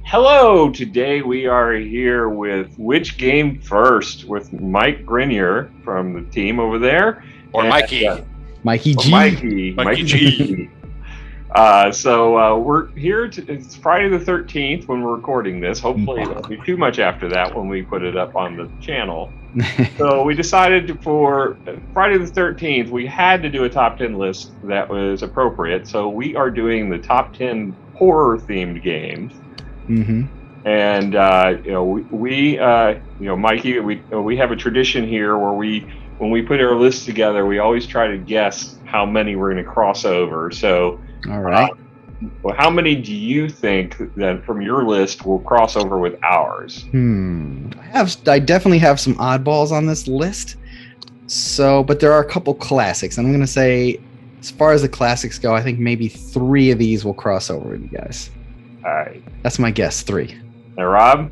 Hello, today we are here with Which Game First with Mike Grenier from the team over there. Or and, Mikey. Mikey G. Mikey G. So we're here, it's Friday the 13th when we're recording this. Hopefully it won't be too much after that when we put it up on the channel. So we decided for Friday the 13th, we had to do a top 10 list that was appropriate. So we are doing the top 10 horror-themed games. Mm-hmm. And Mikey, we have a tradition here where when we put our list together, we always try to guess how many we're going to cross over. So, all right. How many do you think that from your list will cross over with ours? I definitely have some oddballs on this list. So, but there are a couple classics. I'm going to say, as far as the classics go, I think maybe 3 of these will cross over with you guys. All right. That's my guess, 3. Now, Rob?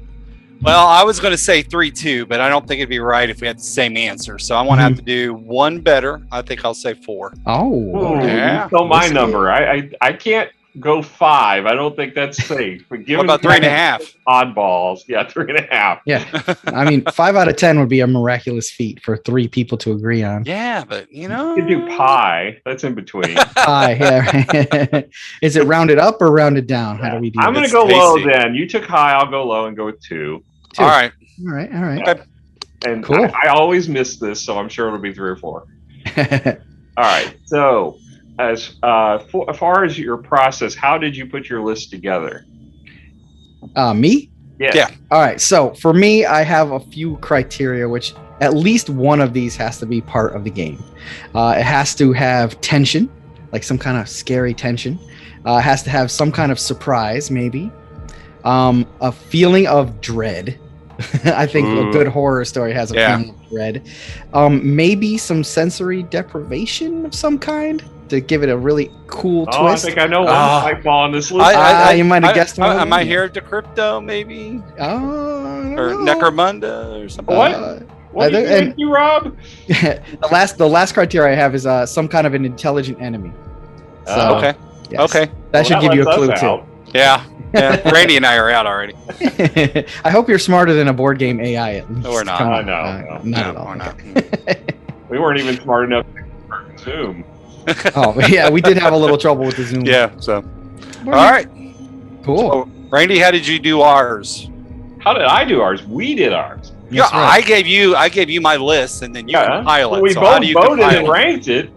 Well, I was going to say 3 too, but I don't think it'd be right if we had the same answer. So I'm going to have to do one better. I think I'll say 4. Oh, yeah. You stole my number. I can't go 5. I don't think that's safe. But What about 3.5? Oddballs. Yeah, 3.5. Yeah. I mean, 5 out of 10 would be a miraculous feat for 3 people to agree on. Yeah, but You could do pi. That's in between. Pi, yeah. Right. Is it rounded up or rounded down? How do we do I'm going to go low then. You took high. I'll go low and go with 2. All right. All right. Okay. And cool. I always miss this, so I'm sure it'll be 3 or 4. All right. So, as far as your process, how did you put your list together? Me? Yeah. All right. So for me, I have a few criteria, which at least one of these has to be part of the game. It has to have tension, like some kind of scary tension. It has to have some kind of surprise, maybe. A feeling of dread. I think a good horror story has a feeling of dread. Maybe some sensory deprivation of some kind to give it a really cool twist. I think I know one might fall on this list. You might have guessed one. Am I here at the crypto, maybe? Or Necromunda or something? What do you think, you Rob? The last criteria I have is some kind of an intelligent enemy. So, okay. Yes. Okay. That should give you a clue too. Yeah. Randy and I are out already. I hope you're smarter than a board game AI at least. No, we're not. No, not at all. We're not. We weren't even smart enough to Zoom. Oh, yeah, we did have a little trouble with the Zoom. Yeah, so. All right. Cool. So, Randy, how did you do ours? How did I do ours? We did ours. Yeah, right. I gave you my list, and then you compile it. We so both how do you voted compile and it? ranked it.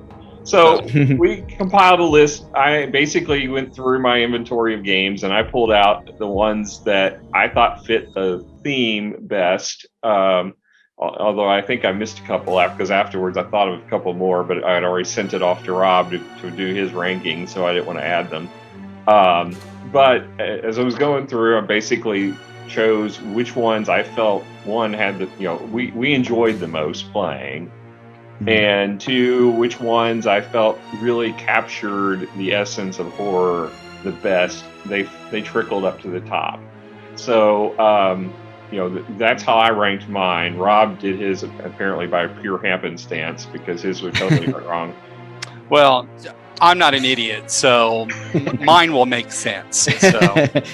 So we compiled a list. I basically went through my inventory of games and I pulled out the ones that I thought fit the theme best. Although I think I missed a couple because afterwards I thought of a couple more, but I had already sent it off to Rob to do his ranking, so I didn't want to add them. But as I was going through, I basically chose which ones I felt one had we enjoyed the most playing. And 2, which ones I felt really captured the essence of horror the best. They trickled up to the top. So, that's how I ranked mine. Rob did his apparently by pure happenstance because his was totally wrong. Well, I'm not an idiot, so mine will make sense. So.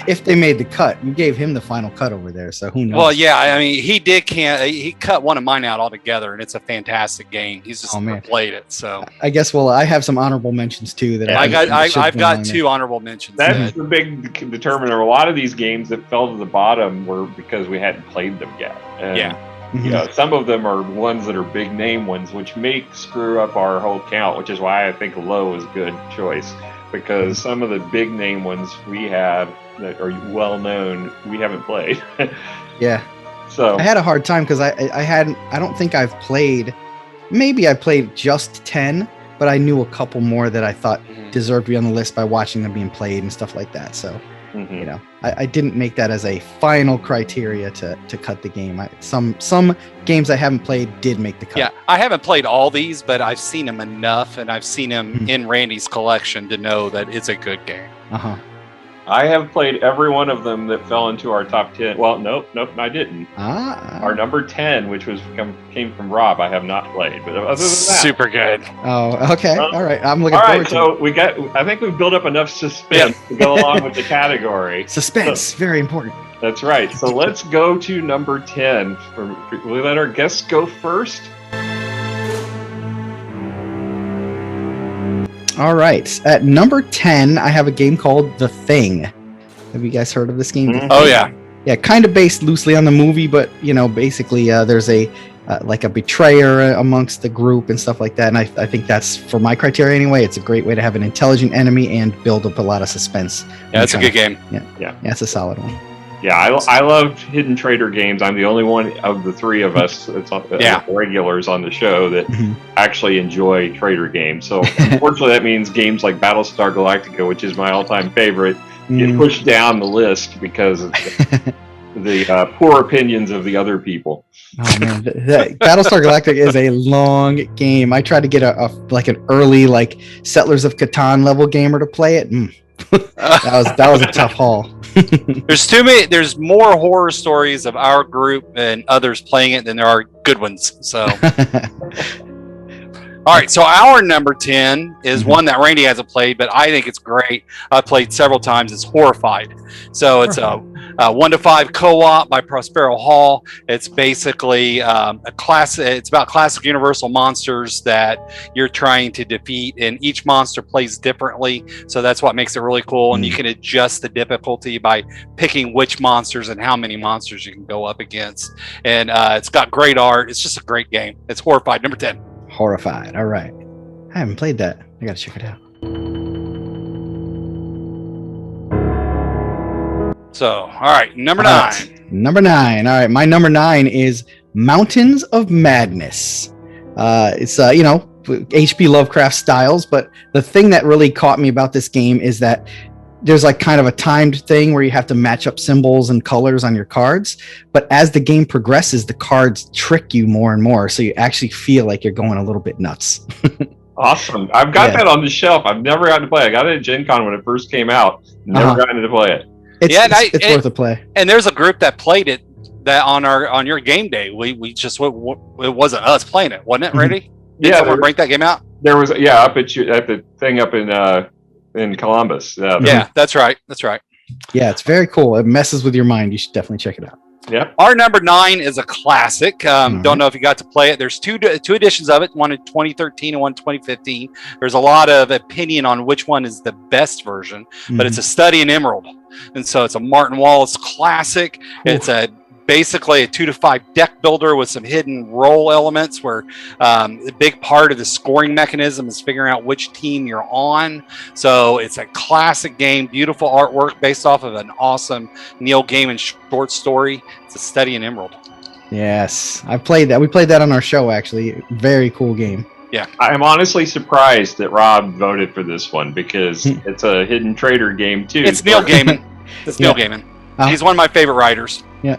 If they made the cut, you gave him the final cut over there, so who knows? Well, yeah, I mean, he cut one of mine out altogether, and it's a fantastic game. He's just never played it, so. I guess. Well, I have some honorable mentions too. That I've got 2 honorable mentions. That's the big determiner. A lot of these games that fell to the bottom were because we hadn't played them yet. And some of them are ones that are big name ones, which may screw up our whole count, which is why I think low is a good choice. Because some of the big name ones we have that are well known, we haven't played. Yeah. So I had a hard time because I don't think I've played. Maybe I played just 10, but I knew a couple more that I thought deserved to be on the list by watching them being played and stuff like that. So. I didn't make that as a final criteria to cut the game. Some games I haven't played did make the cut. Yeah, I haven't played all these, but I've seen them enough, and I've seen them in Randy's collection to know that it's a good game. I have played every one of them that fell into our top 10. Well, nope, I didn't. Our number 10, which came from Rob, I have not played. But other than that, super good. Oh, okay. All right. I'm looking forward to it. I think we've built up enough suspense to go along with the category. Suspense, very important. That's right. So let's go to number 10. Will we let our guests go first? All right. At number 10, I have a game called The Thing. Have you guys heard of this game? Mm-hmm. Oh, yeah. Yeah, kind of based loosely on the movie, but, basically there's a betrayer amongst the group and stuff like that. And I think that's, for my criteria anyway, it's a great way to have an intelligent enemy and build up a lot of suspense. Yeah, it's a good game. Yeah, it's a solid one. Yeah, I love Hidden Trader games. I'm the only one of the three of us regulars on the show that actually enjoy trader games. So unfortunately, that means games like Battlestar Galactica, which is my all-time favorite, get pushed down the list because of the poor opinions of the other people. Oh man, Battlestar Galactica is a long game. I tried to get an early Settlers of Catan level gamer to play it. That was a tough haul. There's more horror stories of our group and others playing it than there are good ones. So all right, so our number 10 is one that Randy hasn't played, but I think it's great. I've played several times. It's Horrified. So it's a 1 to 5 co-op by Prospero Hall. It's basically it's about classic Universal monsters that you're trying to defeat, and each monster plays differently. So that's what makes it really cool. And you can adjust the difficulty by picking which monsters and how many monsters you can go up against. And it's got great art. It's just a great game. It's Horrified, number 10. Horrified. All right. I haven't played that. I gotta check it out. So, all right, number 9. Number 9. All right, my number 9 is Mountains of Madness. It's H.P. Lovecraft styles, but the thing that really caught me about this game is that there's kind of a timed thing where you have to match up symbols and colors on your cards. But as the game progresses, the cards trick you more and more. So you actually feel like you're going a little bit nuts. Awesome. I've got that on the shelf. I've never gotten to play it. I got it at Gen Con when it first came out. Never gotten to play it. It's worth a play. And there's a group that played it that on your game day. We just, it wasn't us playing it, wasn't it, Randy? Did someone break that game out? There was, up at the thing up in Columbus. Yeah, that's right. Yeah, it's very cool. It messes with your mind. You should definitely check it out. Yeah. Our number 9 is a classic. Don't know if you got to play it. There's two editions of it, one in 2013 and one in 2015. There's a lot of opinion on which one is the best version, but it's a Study in Emerald. And so it's a Martin Wallace classic. It's basically a 2 to 5 deck builder with some hidden role elements where a big part of the scoring mechanism is figuring out which team you're on. So it's a classic game, beautiful artwork based off of an awesome Neil Gaiman short story. It's a Study in Emerald. Yes, I played that. We played that on our show, actually. Very cool game. Yeah. I'm honestly surprised that Rob voted for this one because it's a Hidden Trader game too. It's Neil Gaiman. It's Neil Gaiman. He's one of my favorite writers. Yeah.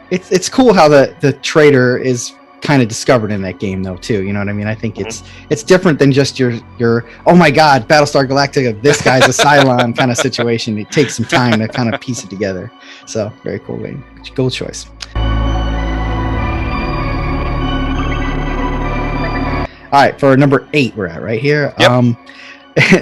It's cool how the trader is kind of discovered in that game though too. You know what I mean? I think it's different than just your oh my god, Battlestar Galactica, this guy's a Cylon kind of situation. It takes some time to kind of piece it together. So very cool game. Gold choice. All right, for number 8 we're at right here. Yep.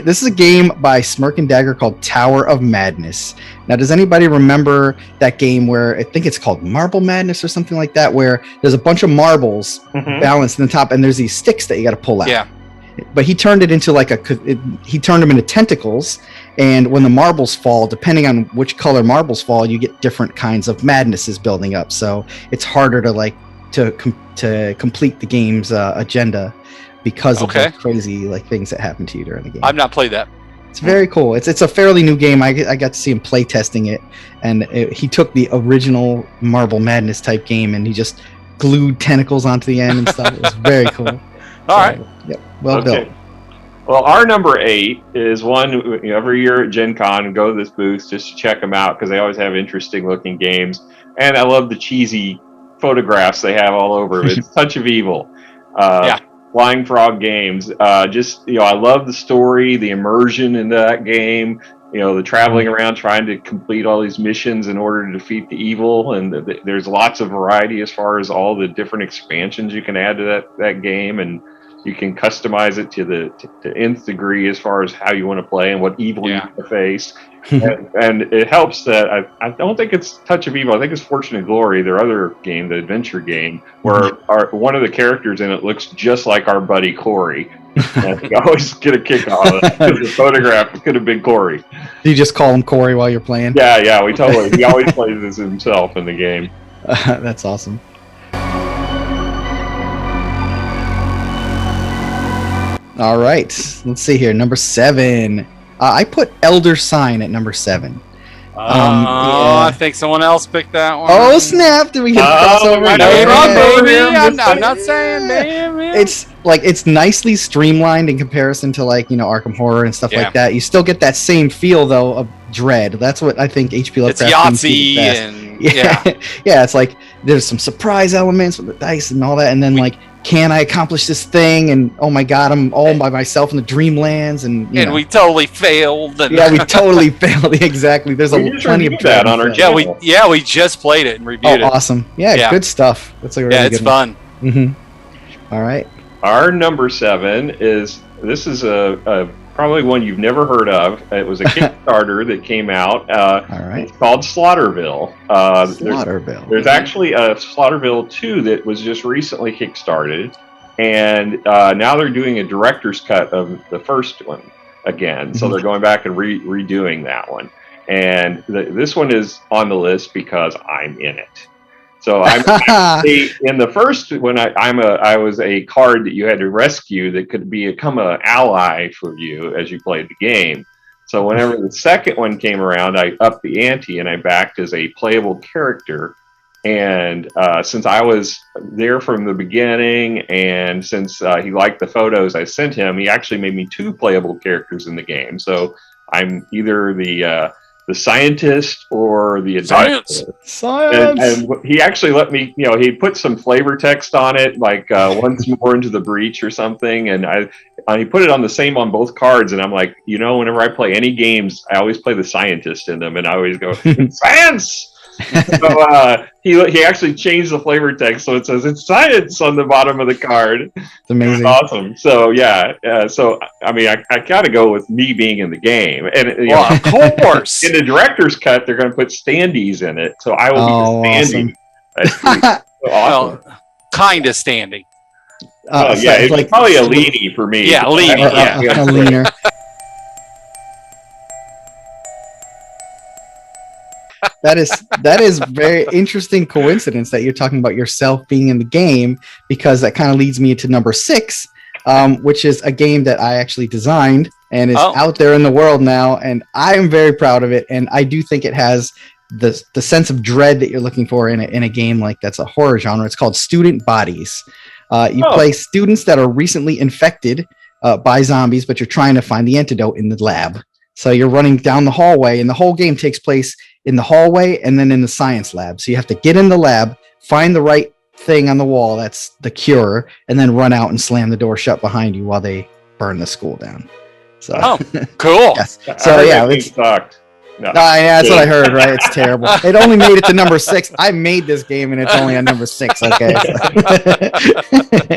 This is a game by Smirk and Dagger called Tower of Madness. Now, does anybody remember that game where I think it's called Marble Madness or something like that, where there's a bunch of marbles balanced in the top and there's these sticks that you got to pull out? Yeah. But he turned it into he turned them into tentacles, and when the marbles fall, depending on which color marbles fall, you get different kinds of madnesses building up. So it's harder to complete the game's agenda because of the crazy things that happen to you during the game. I've not played that. It's very cool. It's a fairly new game. I got to see him play testing it, and he took the original Marble Madness type game and he just glued tentacles onto the end and stuff. It was very cool. All right. Yep. Well built. Well, our number 8 is one every year at Gen Con, go to this booth just to check them out because they always have interesting looking games. And I love the cheesy photographs they have all over. It's Touch of Evil. Flying Frog Games. I love the story, the immersion into that game. the traveling around trying to complete all these missions in order to defeat the evil, and there's lots of variety as far as all the different expansions you can add to that game, and you can customize it to the nth degree as far as how you want to play and what evil you want to face. and it helps that I don't think it's Touch of Evil. I think it's Fortune and Glory, their other game, the adventure game, where one of the characters in it looks just like our buddy Corey. And I always get a kick out of it because the photograph could have been Corey. Do you just call him Corey while you're playing? Yeah, we totally. He always plays as himself in the game. That's awesome. All right, let's see here. Number 7. I put Elder Sign at number 7. I think someone else picked that one. Oh snap! Did we get crossover? I'm not saying, man. It's nicely streamlined in comparison to Arkham Horror and stuff like that. You still get that same feel though of dread. That's what I think HP Lovecraft. It's Yahtzee and yeah. It's like there's some surprise elements with the dice and all that, and then can I accomplish this thing? And oh my god, I'm all by myself in the dreamlands, and we totally failed. And we totally failed. Exactly. There's plenty of that on our channel. we just played it and reviewed it. Awesome. Yeah, good stuff. That's a really it's good fun. All right. Our number 7 is a probably one you've never heard of. It was a Kickstarter that came out. All right. It's called Slaughterville. Slaughterville. There's actually a Slaughterville 2 that was just recently kickstarted, and now they're doing a director's cut of the first one again. So they're going back and redoing that one. And this one is on the list because I'm in it. So I'm actually, in the first one, I was a card that you had to rescue that could become an ally for you as you played the game. So whenever the second one came around, I upped the ante and I backed as a playable character. And since I was there from the beginning, and since he liked the photos I sent him, he actually made me 2 playable characters in the game. So I'm either the scientist or the advisor. Science. And he actually let me, he put some flavor text on it, like once more into the breach or something. And he put it on the same on both cards. And I'm like, whenever I play any games, I always play the scientist in them. And I always go, science! So he actually changed the flavor text so it says it's science on the bottom of the card. It's amazing. Awesome. So so I mean I gotta go with me being in the game, and of course in the director's cut they're going to put standees in it, so I will be the standee. Awesome. That's awesome. Well, kind of standing. It's probably a leanie for me. Yeah, leanie. A leaner. That is very interesting coincidence that you're talking about yourself being in the game, because that kind of leads me to number 6, which is a game that I actually designed and is out there in the world now, and I am very proud of it. And I do think it has the sense of dread that you're looking for in a game like that's a horror genre. It's called Student Bodies. You play students that are recently infected by zombies, but you're trying to find the antidote in the lab. So you're running down the hallway, and the whole game takes place in the hallway and then in the science lab. So you have to get in the lab, find the right thing on the wall, that's the cure, and then run out and slam the door shut behind you while they burn the school down. So cool. Yes. So it's sucked. No, that's what I heard, right? It's terrible. It only made it to number 6. I made this game and it's only on number 6. Okay.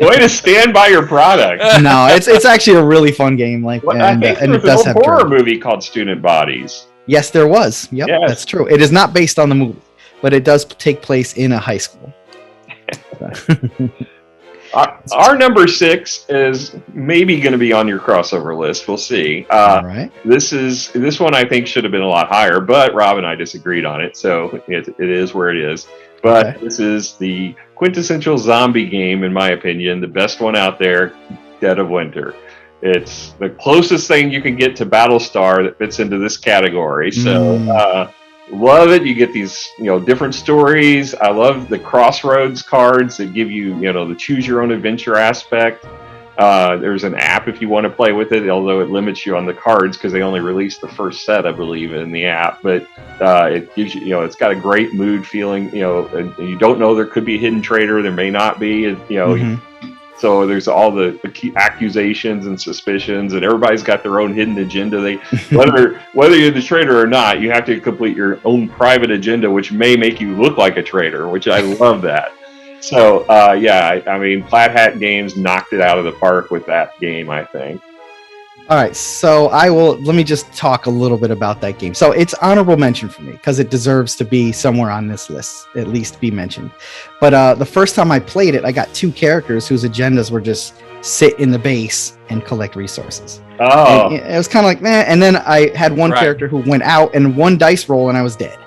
Way to stand by your product. No, it's actually a really fun game. I think it does have a horror movie called Student Bodies. Yes, there was. Yep, yes. That's true. It is not based on the movie, but it does take place in a high school. Our number 6 is maybe going to be on your crossover list. We'll see. All right. This one I think should have been a lot higher, but Rob and I disagreed on it, so it is where it is. But This is the quintessential zombie game, in my opinion, the best one out there, Dead of Winter. It's the closest thing you can get to Battlestar that fits into this category. So love it. You get these, different stories. I love the Crossroads cards that give you, the choose your own adventure aspect. There's an app if you want to play with it, although it limits you on the cards because they only released the first set, I believe, in the app. But it gives you, it's got a great mood feeling, and you don't know, there could be a hidden traitor, there may not be, So there's all the accusations and suspicions, and everybody's got their own hidden agenda. Whether you're the traitor or not, you have to complete your own private agenda, which may make you look like a traitor, which I love that. So I mean, Plaid Hat Games knocked it out of the park with that game, I think. All right, so let me just talk a little bit about that game. So it's honorable mention for me because it deserves to be somewhere on this list, at least be mentioned. But the first time I played it, I got 2 characters whose agendas were just sit in the base and collect resources. Oh. And it was kind of like, meh. And then I had one character who went out and 1 dice roll and I was dead.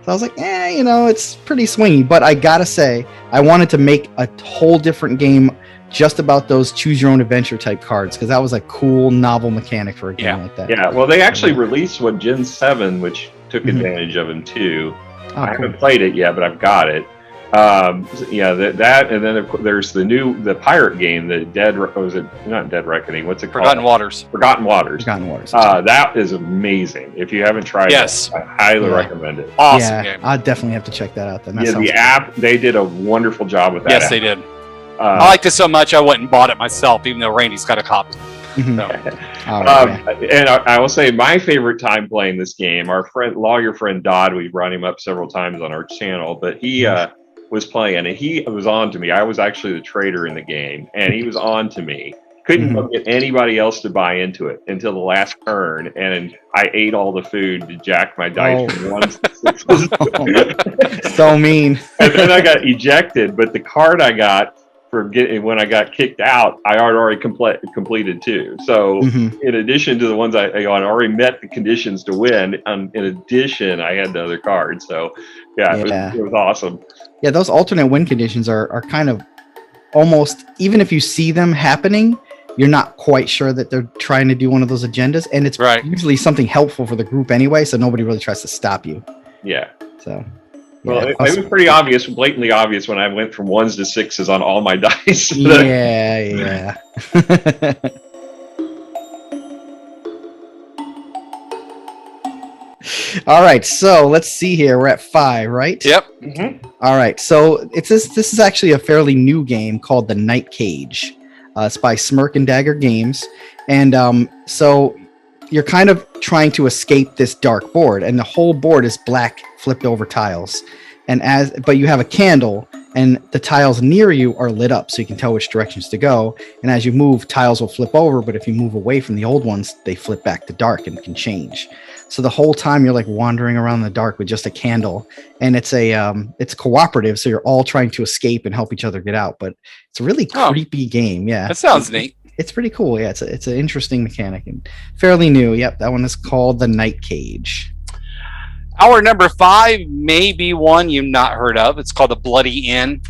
So I was like, it's pretty swingy. But I gotta say, I wanted to make a whole different game just about those choose your own adventure type cards, because that was a cool novel mechanic for a game like that. Yeah, well, they actually released Gen 7, which took advantage of them too. I haven't played it yet, but I've got it. That, and then there's the pirate game, not Dead Reckoning? What's it called? Forgotten Waters. Forgotten Waters. That is amazing. If you haven't tried it, I highly recommend it. Awesome game. I definitely have to check that out. Then the app, they did a wonderful job with that. Yes, they did. I liked it so much I went and bought it myself, even though Randy's got a copy. And I will say my favorite time playing this game, our lawyer friend Dodd, we brought him up several times on our channel, but he was playing and he was on to me. I was actually the trader in the game, and he was on to me. Couldn't get anybody else to buy into it until the last turn, and I ate all the food to jack my dice from 1s to 6s. So mean. And then I got ejected, but the card I got when I got kicked out, I had already completed too. So in addition to the ones I already met the conditions to win, in addition, I had the other cards. So it was awesome. Yeah, those alternate win conditions are kind of almost, even if you see them happening, you're not quite sure that they're trying to do one of those agendas, and it's usually something helpful for the group anyway, so nobody really tries to stop you. Yeah. So. Well, it was pretty obvious, blatantly obvious, when I went from 1s to 6s on all my dice. Yeah. All right, so let's see here. We're at 5, right? Yep. All right, so this is actually a fairly new game called The Night Cage. It's by Smirk and Dagger Games, and so you're kind of trying to escape this dark board, and the whole board is black flipped over tiles, but you have a candle, and the tiles near you are lit up so you can tell which directions to go, and as you move, tiles will flip over, but if you move away from the old ones, they flip back to dark and can change. So the whole time you're like wandering around in the dark with just a candle, and it's cooperative, so you're all trying to escape and help each other get out, but it's a really creepy game. Yeah, that sounds neat. It's pretty cool. Yeah, it's an interesting mechanic and fairly new. Yep, that one is called The Night Cage. Our number 5 may be one you've not heard of. It's called The Bloody Inn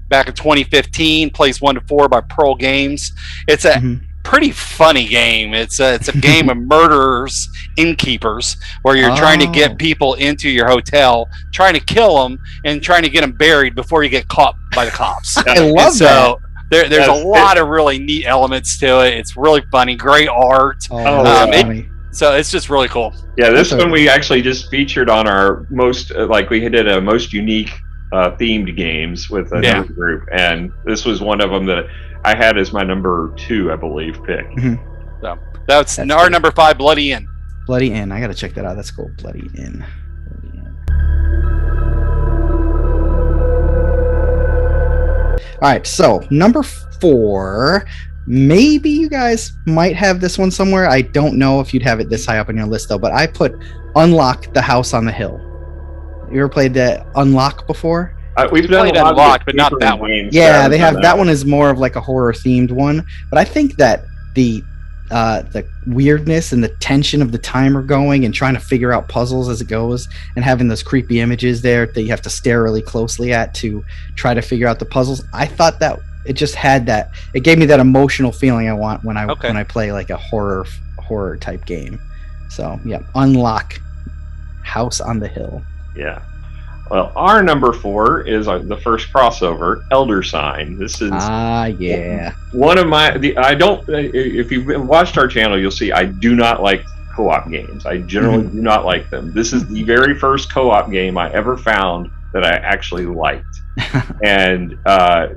back in 2015. Plays 1 to 4 by Pearl Games. It's a pretty funny game. It's a game of murderers, innkeepers, where you're trying to get people into your hotel, trying to kill them, and trying to get them buried before you get caught by the cops. I love that. There's a lot of really neat elements to it. It's really funny, great art. So it's just really cool. Yeah, this one we actually just featured on our most, we did a most unique themed games with another group, and this was one of them that I had as my number 2, I believe, pick. So that's our number 5, Bloody Inn. Bloody Inn. I gotta check that out. That's cool. Bloody Inn. All right, so number 4. Maybe you guys might have this one somewhere. I don't know if you'd have it this high up on your list, though, but I put Unlock the House on the Hill. You ever played that Unlock before? We've played Unlock, but not that one. Yeah, they have that one is more of like a horror-themed one, but I think that the weirdness and the tension of the timer going and trying to figure out puzzles as it goes and having those creepy images there that you have to stare really closely at to try to figure out the puzzles. I thought that it just had that, it gave me that emotional feeling I want when I play like a horror type game. So yeah, Unlock House on the Hill. Yeah. Well, our number 4 is the first crossover, Elder Sign. This is one of my. If you've watched our channel, you'll see I do not like co-op games. I generally do not like them. This is the very first co-op game I ever found that I actually liked. And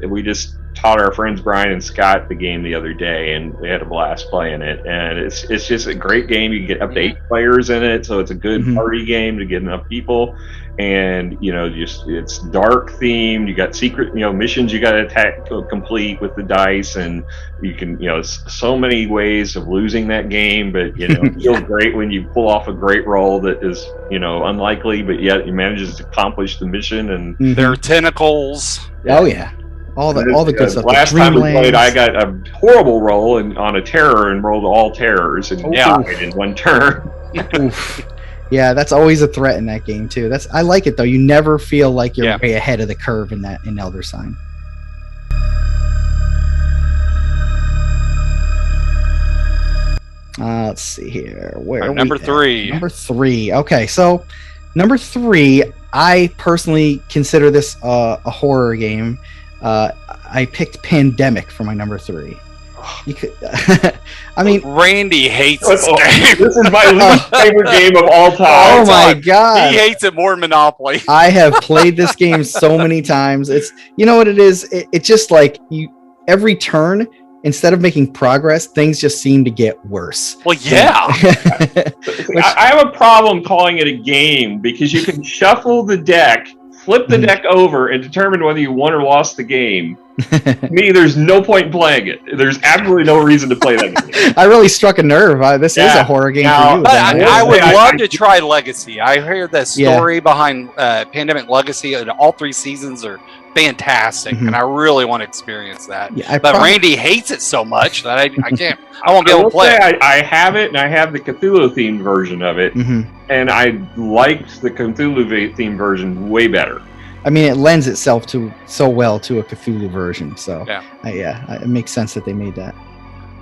we just taught our friends Brian and Scott the game the other day, and we had a blast playing it. And it's just a great game. You get up to 8 players in it, so it's a good party game to get enough people. And just it's dark themed. You got secret missions you got to complete with the dice, and you can so many ways of losing that game. But it feels great when you pull off a great roll that is unlikely, but yet you manages to accomplish the mission. And there are tentacles. Oh yeah. All the good stuff. Last time we played, I got a horrible roll on a terror and rolled all terrors and died in one turn. Yeah, that's always a threat in that game too. I like it though. You never feel like you're way ahead of the curve in Elder Sign. Let's see here. Where number 3? Number 3. Okay, so number 3, I personally consider this a horror game. I picked Pandemic for my number 3. You could, I mean, Randy hates this game. This is my least favorite game of all time. Oh my god, he hates it more than Monopoly. I have played this game so many times. It's what it is. It's just like every turn, instead of making progress, things just seem to get worse. Well, yeah. I have a problem calling it a game because you can shuffle the deck, flip the deck over, and determine whether you won or lost the game. To me, there's no point in playing it. There's absolutely no reason to play that game. I really struck a nerve. This is a horror game for you. I would love to try Legacy. I heard the story behind Pandemic Legacy, and all 3 seasons are fantastic, and I really want to experience that. Yeah, but Randy hates it so much that I can't. I won't be able to play it. I have it, and I have the Cthulhu-themed version of it, and I liked the Cthulhu-themed version way better. I mean, it lends itself so well to a Cthulhu version, so it makes sense that they made that.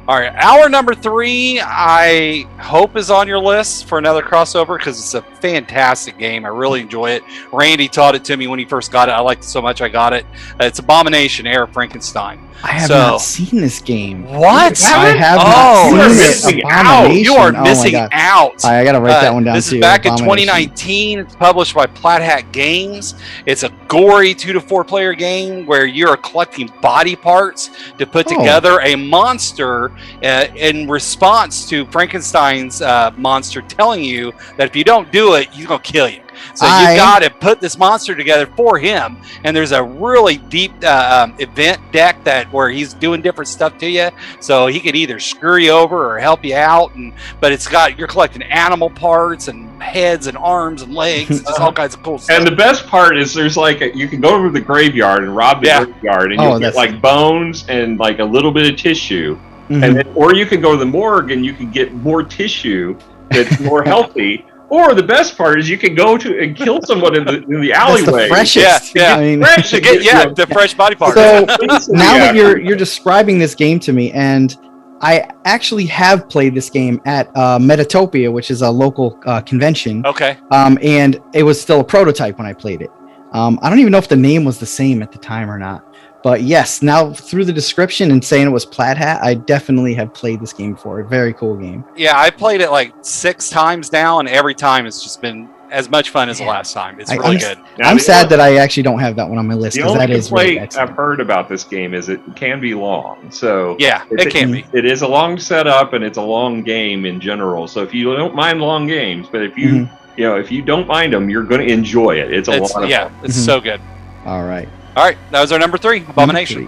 All right, our number 3, I hope is on your list for another crossover because it's a fantastic game. I really enjoy it. Randy taught it to me when he first got it. I liked it so much I got it. It's Abomination: Heir of Frankenstein. I have not seen this game. What? I have not seen it. Abomination. You are missing out. I got to write that one down too. This is back in 2019. It's published by Plaid Hat Games. It's a gory 2 to 4 player game where you're collecting body parts to put together a monster in response to Frankenstein's monster telling you that if you don't do it, he's going to kill you. So you've got to put this monster together for him, and there's a really deep event deck where he's doing different stuff to you, so he can either screw you over or help you out. But you're collecting animal parts and heads and arms and legs, just all kinds of cool stuff. And the best part is there's you can go over to the graveyard and rob the graveyard, and you get bones and a little bit of tissue, and or you can go to the morgue and you can get more tissue that's more healthy. Or the best part is you can go and kill someone in the alleyway. That's the freshest. The fresh body part. So now that you're describing this game to me, and I actually have played this game at Metatopia, which is a local convention. Okay. And it was still a prototype when I played it. I don't even know if the name was the same at the time or not. But yes, now through the description and saying it was Plaid Hat, I definitely have played this game before. A very cool game. Yeah, I played it 6 times now, and every time it's just been as much fun as the last time. It's really good. I'm sad that I actually don't have that one on my list because that is really excellent. I've heard about this game is it can be long. So it can be. It is a long setup, and it's a long game in general. So if you don't mind long games, but if you if you don't mind them, you're going to enjoy it. It's a lot of fun. Yeah, it's so good. All right. All right, that was our number 3, Abomination.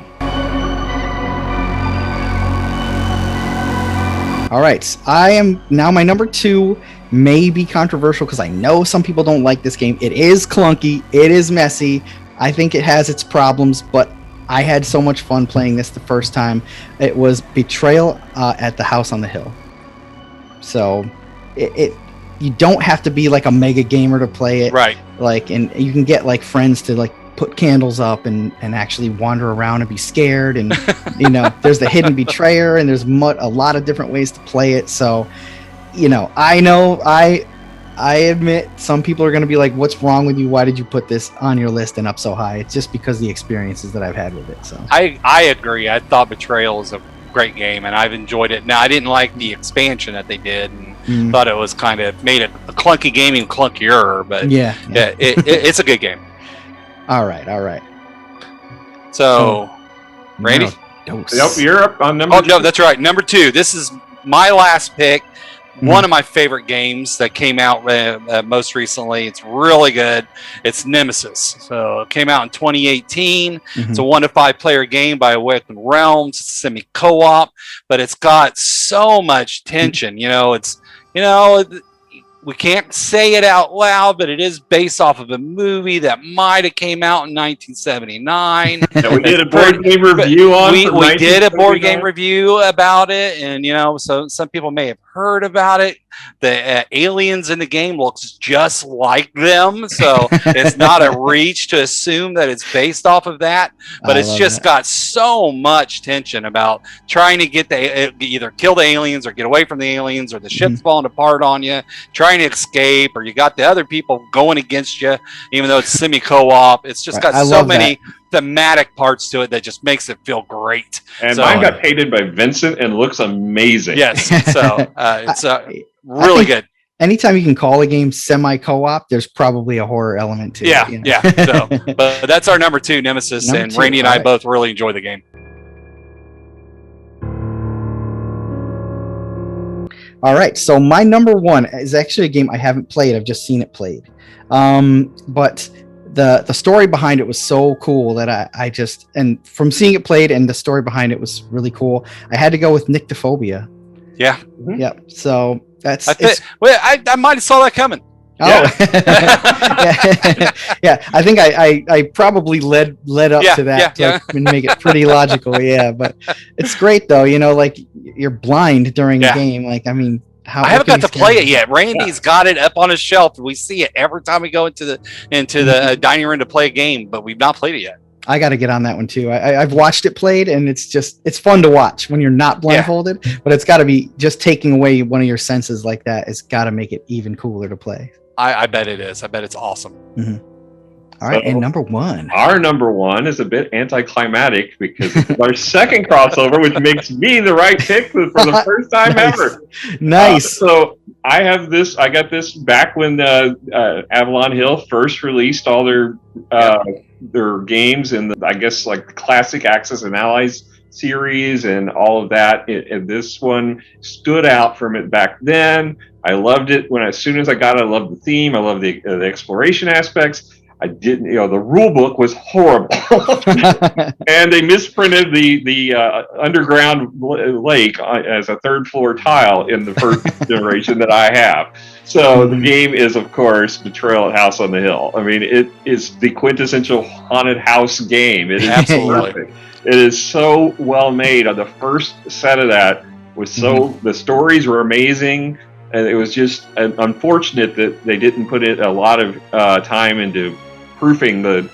All right, I am now my number 2 may be controversial because I know some people don't like this game. It is clunky, it is messy. I think it has its problems, but I had so much fun playing this the first time. It was Betrayal at the House on the Hill. So you don't have to be a mega gamer to play it, right? And you can get friends to put candles up and actually wander around and be scared, and there's the hidden betrayer, and there's a lot of different ways to play it. So I admit some people are going to be like, what's wrong with you, why did you put this on your list and up so high? It's just because of the experiences that I've had with it. So I agree. I thought Betrayal is a great game, and I've enjoyed it. Now, I didn't like the expansion that they did, and thought it was kind of made it a clunky game even clunkier, but it's a good game. All right. So, Randy? Yep, you're up on number. Oh no, that's right. Number 2. This is my last pick. One of my favorite games that came out most recently. It's really good. It's Nemesis. So it came out in 2018. It's a 1 to 5 player game by Awakened Realms. It's semi co-op, but it's got so much tension. We can't say it out loud, but it is based off of a movie that might have came out in 1979. We did a board game review on. We did a board game review about it, and so some people may have heard about it. The aliens in the game looks just like them, so it's not a reach to assume that it's based off of that. But it's just got so much tension about trying to get either kill the aliens or get away from the aliens, or the ship's falling apart on you, trying to escape, or you got the other people going against you, even though it's semi co-op. It's just got so many thematic parts to it that just makes it feel great. And mine got painted by Vincent and looks amazing. Yes, so it's really good. Anytime you can call a game semi-co-op, there's probably a horror element to it. Yeah. So, but that's our number 2, Nemesis, and Randy and I both really enjoy the game. All right, so my number 1 is actually a game I haven't played. I've just seen it played, but the story behind it was so cool that I just, and from seeing it played and the story behind it was really cool, I had to go with Nyctophobia. Yeah. Yep. So that's. I might have saw that coming. Oh. Yeah. I think I probably led up to that and make it pretty logical. Yeah, but it's great though. Like you're blind during the game. Like, I mean, I haven't got to play it yet. Randy's got it up on his shelf. We see it every time we go into the dining room to play a game, but we've not played it yet. I got to get on that one too. I've watched it played, and it's fun to watch when you're not blindfolded. But it's got to be just taking away one of your senses like that. It's got to make it even cooler to play. I bet it is. I bet it's awesome. All right, and number 1. Our number 1 is a bit anticlimactic because it's our second crossover, which makes me the right pick for the first time ever. Nice. So I have this. I got this back when Avalon Hill first released all their games in I guess like the classic Axis and Allies series and all of that. And this one stood out from it back then. I loved it as soon as I got it. I loved the theme. I loved the exploration aspects. I didn't, the rule book was horrible, and they misprinted the underground lake as a 3rd floor tile in the first generation that I have. So the game is, of course, Betrayal at House on the Hill. I mean, it is the quintessential haunted house game. It is perfect. It is so well made. The first set of that was the stories were amazing. And it was just unfortunate that they didn't put in a lot of time into proofing the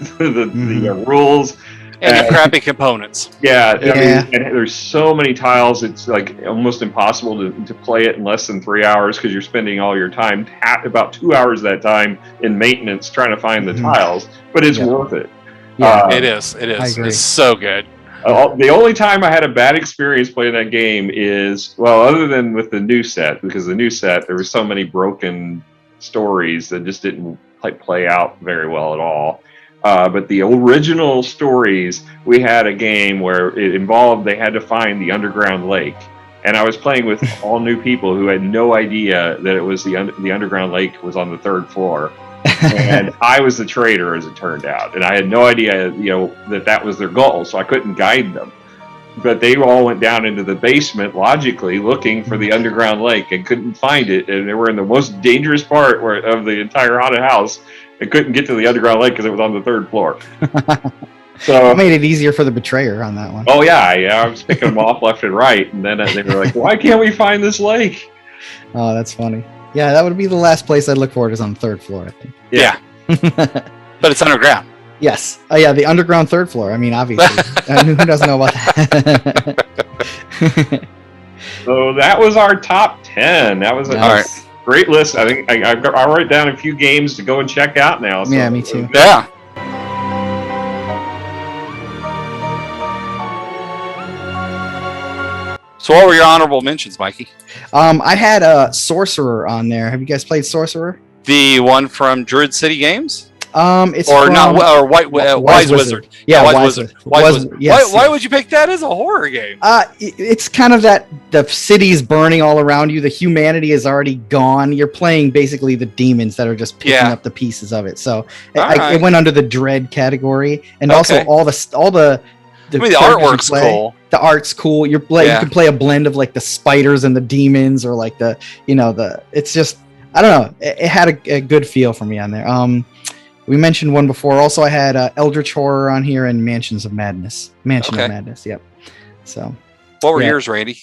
rules and the crappy components. Yeah. I mean, and there's so many tiles. It's like almost impossible to play it in less than 3 hours because you're spending all your time, about 2 hours of that time in maintenance trying to find the tiles. But it's worth it. Yeah, it is. It is. It's so good. The only time I had a bad experience playing that game is, other than with the new set, because the new set, there were so many broken stories that just didn't play out very well at all. But the original stories, we had a game where it involved, they had to find the underground lake. And I was playing with all new people who had no idea that it was the underground lake was on the 3rd floor. And I was the traitor, as it turned out, and I had no idea, that was their goal, so I couldn't guide them. But they all went down into the basement, logically looking for the underground lake, and couldn't find it. And they were in the most dangerous part of the entire haunted house, and couldn't get to the underground lake because it was on the 3rd floor. So it made it easier for the betrayer on that one. Oh yeah, I was picking them off left and right, and then they were like, "Why can't we find this lake?" Oh, that's funny. Yeah, that would be the last place I'd look for it is on the 3rd floor, I think. Yeah. But it's underground. Yes. Oh, yeah, the underground 3rd floor. I mean, obviously. Who doesn't know about that? So that was our top 10. That was a great list. I think I'll write down a few games to go and check out now. So. Yeah, me too. Yeah. So what were your honorable mentions, Mikey? I had a Sorcerer on there. Have you guys played Sorcerer? The one from Druid City Games? It's or from, not, or Wise Wizard. Yeah, Wise Wizard. Yes, Why would you pick that as a horror game? It's kind of that the city's burning all around you. The humanity is already gone. You're playing basically the demons that are just picking up the pieces of it. So it went under the dread category, and also all the artwork's cool. The art's cool. You can play a blend of like the spiders and the demons, or like it's just, I don't know. It had a good feel for me on there. We mentioned one before. Also, I had Eldritch Horror on here and Mansions of Madness. Mansion of Madness. Yep. So, what were yours, Randy?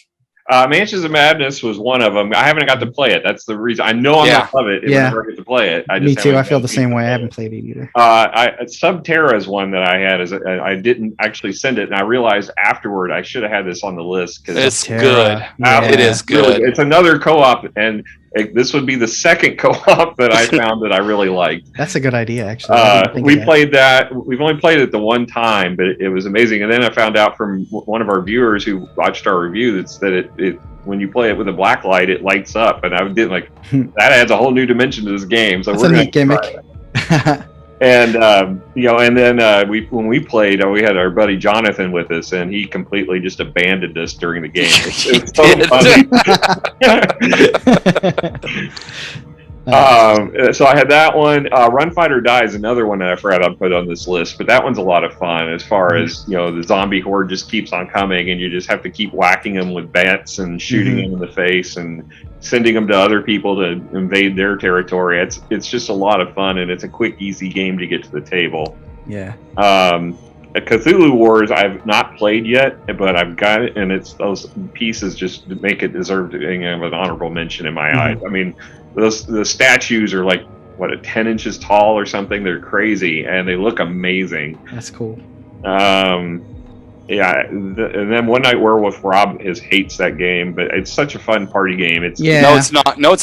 Mansions of Madness was one of them. I haven't got to play it. That's the reason. I know I'm gonna love it if I never get to play it. Me too. I feel the same way. I haven't played it either. Subterra is one that I had. I didn't actually send it, and I realized afterward I should have had this on the list because it's good. It is good. It's another co-op, and this would be the second co-op that I found that I really liked. That's a good idea, actually. We played that. We've only played it the one time, but it was amazing. And then I found out from one of our viewers who watched our review that it when you play it with a black light, it lights up, and I did that adds a whole new dimension to this game. So that's a neat gimmick. And and then when we played, we had our buddy Jonathan with us, and he completely just abandoned us during the game. It was so funny. So I had that one. Run Fight or Die is another one that I forgot I'd put on this list, but that one's a lot of fun as far as the zombie horde just keeps on coming, and you just have to keep whacking them with bats and shooting them in the face and sending them to other people to invade their territory. It's just a lot of fun, and it's a quick, easy game to get to the table. Yeah. Cthulhu Wars I've not played yet, but I've got it, and it's those pieces just make it deserve of an honorable mention in my eyes. I mean, the statues are like 10 inches tall or something. They're crazy, and they look amazing. That's cool. And then One Night Werewolf, Rob hates that game, but it's such a fun party game. No, it's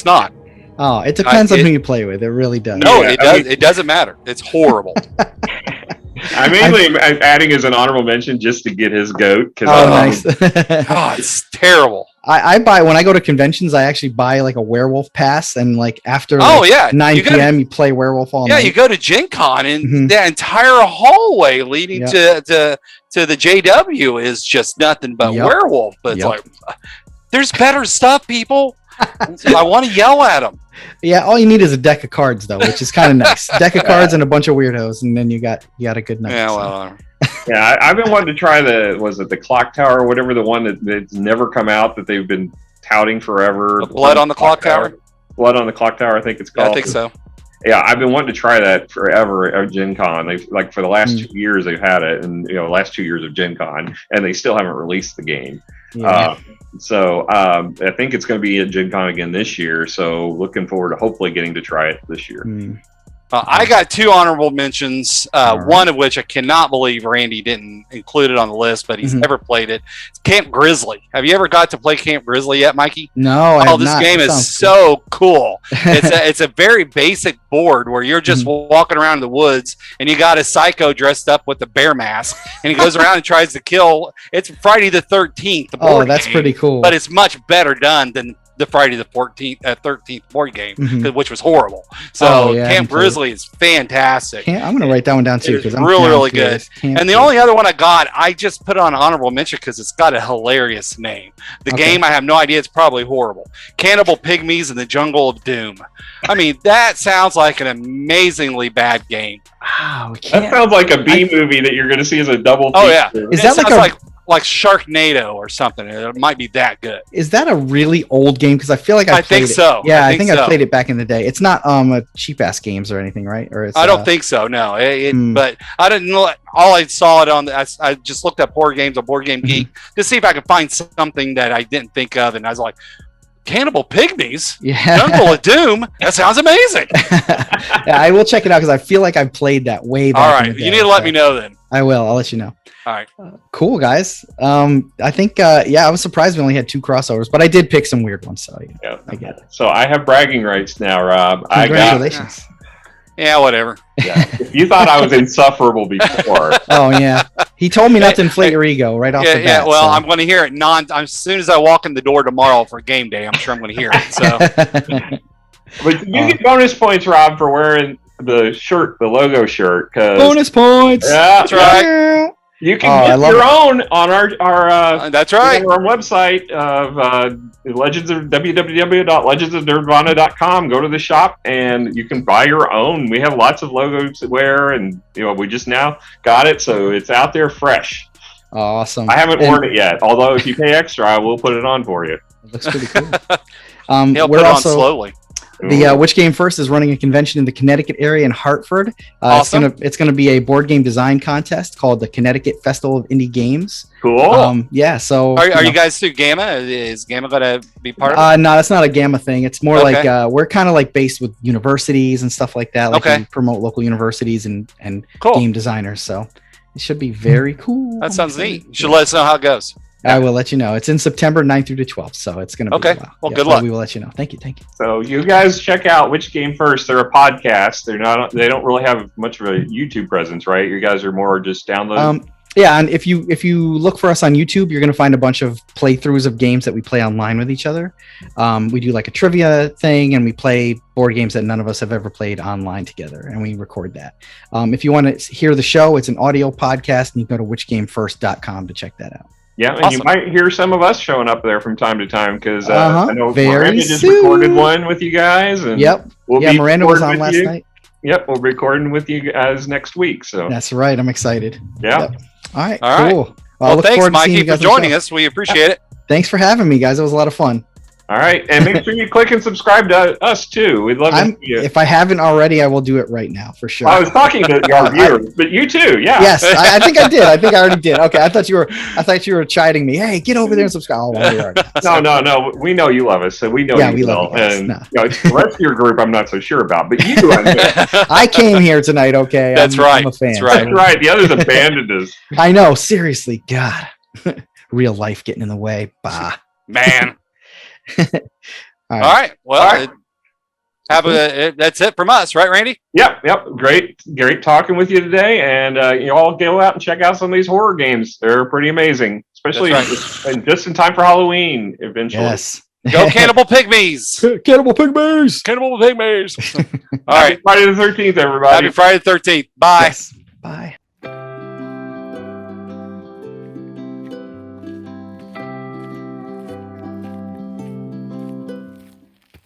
not. Oh, it depends on who you play with. It really does. No, it doesn't matter. It's horrible. I mainly am adding as an honorable mention just to get his goat. Nice. It's terrible. I buy, when I go to conventions, I actually buy like a werewolf pass, and like after 9 p.m. you play werewolf all night. Yeah, you go to Gen Con, and the entire hallway leading to the JW is just nothing but werewolf. But it's like, there's better stuff, people. I want to yell at them. Yeah, all you need is a deck of cards, though, which is kind of nice. Deck of cards and a bunch of weirdos, and then you got a good night. Yeah, well. Yeah, I've been wanting to try the Clock Tower or whatever, the one that's never come out that they've been touting forever. Blood on the Clock Tower? Blood on the Clock Tower, I think it's called. Yeah, I think so. Yeah, I've been wanting to try that forever at Gen Con. They've for the last 2 years they've had it, and last 2 years of Gen Con, and they still haven't released the game. Yeah. So I think it's going to be at Gen Con again this year. So looking forward to hopefully getting to try it this year. I got 2 honorable mentions, one of which I cannot believe Randy didn't include it on the list, but he's never played it. It's Camp Grizzly. Have you ever got to play Camp Grizzly yet, Mikey? No, this game is so cool. It's a very basic board where you're just walking around in the woods, and you got a psycho dressed up with a bear mask, and he goes around and tries to kill. It's Friday the 13th. The board that's game, pretty cool. But it's much better done than the Friday the 13th board game, which was horrible. So Camp Grizzly is fantastic. I'm going to write that one down too, because I'm really good. And the only other one I got, I just put on honorable mention because it's got a hilarious name. The game, I have no idea. It's probably horrible. Cannibal Pygmies in the Jungle of Doom. I mean, that sounds like an amazingly bad game. Wow, that sounds like a B movie that you're going to see as a double feature. Oh yeah, is that like Sharknado or something? It might be that good. Is that a really old game? Because I feel like I think so. Yeah, I think I played it back in the day. It's not a cheap ass games or anything, right? Or I don't think so. No, but I didn't know. All I saw it on. I just looked up horror games on Board Game Geek to see if I could find something that I didn't think of, and I was like, Cannibal Pygmies, Jungle of Doom. That sounds amazing. Yeah, I will check it out because I feel like I've played that way back. All right, in the day, you need to let me know then. I will. I'll let you know. All right. Cool, guys. I think, I was surprised we only had 2 crossovers, but I did pick some weird ones. So I get it. So I have bragging rights now, Rob. Congratulations. Yeah, whatever. Yeah. If you thought I was insufferable before. Oh yeah. He told me not to inflate your ego right off the bat. Yeah, well, I'm going to hear it as soon as I walk in the door tomorrow for game day. I'm sure I'm going to hear it. So. But you get bonus points, Rob, for wearing the shirt, the logo shirt. Bonus points. Yeah, That's right. You can get your own on our That's right. our website of Legends of www.legendsofnerdvana.com. Go to the shop and you can buy your own. We have lots of logos to wear, and we just now got it, so it's out there fresh. Awesome. I haven't worn it yet, although if you pay extra, I will put it on for you. It looks pretty cool. He'll we're put it also on slowly. the Which Game First is running a convention in the Connecticut area in Hartford. Awesome. It's gonna be a board game design contest called the Connecticut Festival of Indie Games. Cool. Yeah. So Are you guys through Gamma? Is Gamma gonna be part of it? No, it's not a Gamma thing. It's more like we're kind of like based with universities and stuff like that. Like we promote local universities and Cool. game designers. So it should be very cool. That sounds neat. You should let us know how it goes. I will let you know. It's in September 9th through the 12th, so it's going to be a while. Well, good luck. We will let you know. Thank you. So you guys check out Which Game First. They're a podcast. They don't really have much of a YouTube presence, right? You guys are more just downloading. Yeah, and if you look for us on YouTube, you're going to find a bunch of playthroughs of games that we play online with each other. We do like a trivia thing, and we play board games that none of us have ever played online together, and we record that. If you want to hear the show, it's an audio podcast, and you go to whichgamefirst.com to check that out. Yeah, and you might hear some of us showing up there from time to time because I know Very Miranda just soon. recorded one with you guys. And Miranda was on last night. Yep, we'll be recording with you guys next week. So that's right. I'm excited. Yeah. Yep. All right. All cool. right. Well, thanks, Mikey, for joining us. We appreciate it. Thanks for having me, guys. It was a lot of fun. All right, and make sure you click and subscribe to us too. We'd love to see you. If I haven't already, I will do it right now for sure. I was talking to our viewers, but you too, yeah. Yes, I think I did. I think I already did. Okay, I thought you were chiding me. Hey, get over there and subscribe. Oh, well, we already. No. We know you love us, so we know you love will. you. And the rest of your group, I'm not so sure about, but you, I came here tonight. Okay, that's right. I'm a fan. That's right. That's right. The others abandoned us. I know. Seriously, God, real life getting in the way. Bah, man. All right. Well, that's it from us, right, Randy? Yep. Great just talking with you today, and you all go out and check out some of these horror games. They're pretty amazing, especially just in time for Halloween. Eventually, yes. Go Cannibal Pygmies! Cannibal Pygmies! Cannibal Pygmies! All right, Happy Friday the 13th, everybody. Happy Friday the 13th. Bye. Yes. Bye.